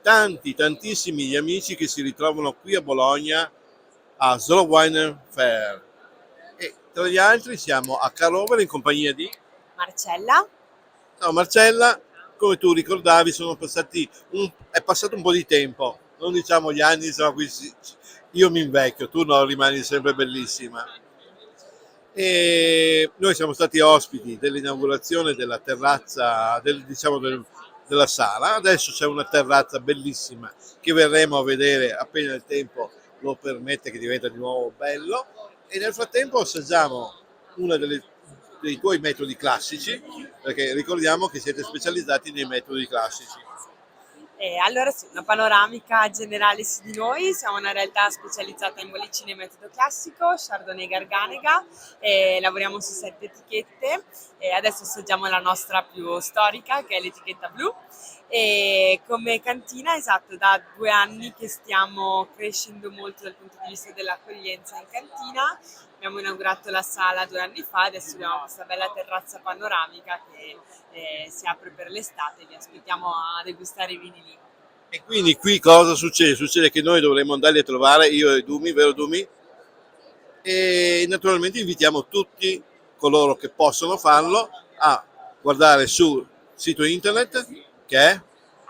tantissimi gli amici che si ritrovano qui a Bologna a Slow Wine Fair. E tra gli altri siamo a Carovere in compagnia di Marcella. ciao Marcella, come tu ricordavi è passato un po' di tempo, non diciamo gli anni, insomma, io mi invecchio, tu no, rimani sempre bellissima. E noi siamo stati ospiti dell'inaugurazione della terrazza, della sala. Adesso c'è una terrazza bellissima che verremo a vedere appena il tempo lo permette, che diventa di nuovo bello. E nel frattempo assaggiamo uno dei tuoi metodi classici, perché ricordiamo che siete specializzati nei metodi classici. Allora sì, una panoramica generale su di noi, siamo una realtà specializzata in bollicine metodo classico, Chardonnay Garganega, lavoriamo su 7 etichette e adesso assaggiamo la nostra più storica che è l'etichetta blu e come cantina, esatto, da 2 anni che stiamo crescendo molto dal punto di vista dell'accoglienza in cantina. Abbiamo inaugurato la sala 2 anni fa, adesso abbiamo questa bella terrazza panoramica che si apre per l'estate, vi aspettiamo a degustare i vini lì. E quindi qui cosa succede? Succede che noi dovremmo andarli a trovare, io e Dumi, vero Dumi? E naturalmente invitiamo tutti coloro che possono farlo a guardare sul sito internet che è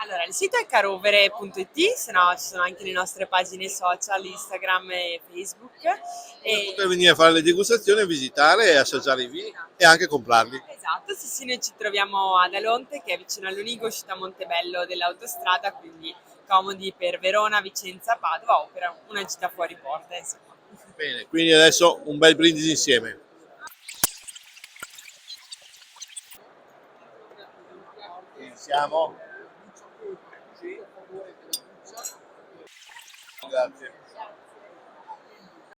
Allora, il sito è carovere.it, se no ci sono anche le nostre pagine social, Instagram e Facebook. per E, poter venire a fare le degustazioni, visitare e assaggiare i vini e anche comprarli. esatto, sì, sì, noi ci troviamo ad Alonte, che è vicino all'Unigo, uscita Montebello dell'autostrada, quindi comodi per Verona, Vicenza, Padova o per una gita fuori porta, insomma. Bene, quindi adesso un bel brindisi insieme. Siamo? Grazie.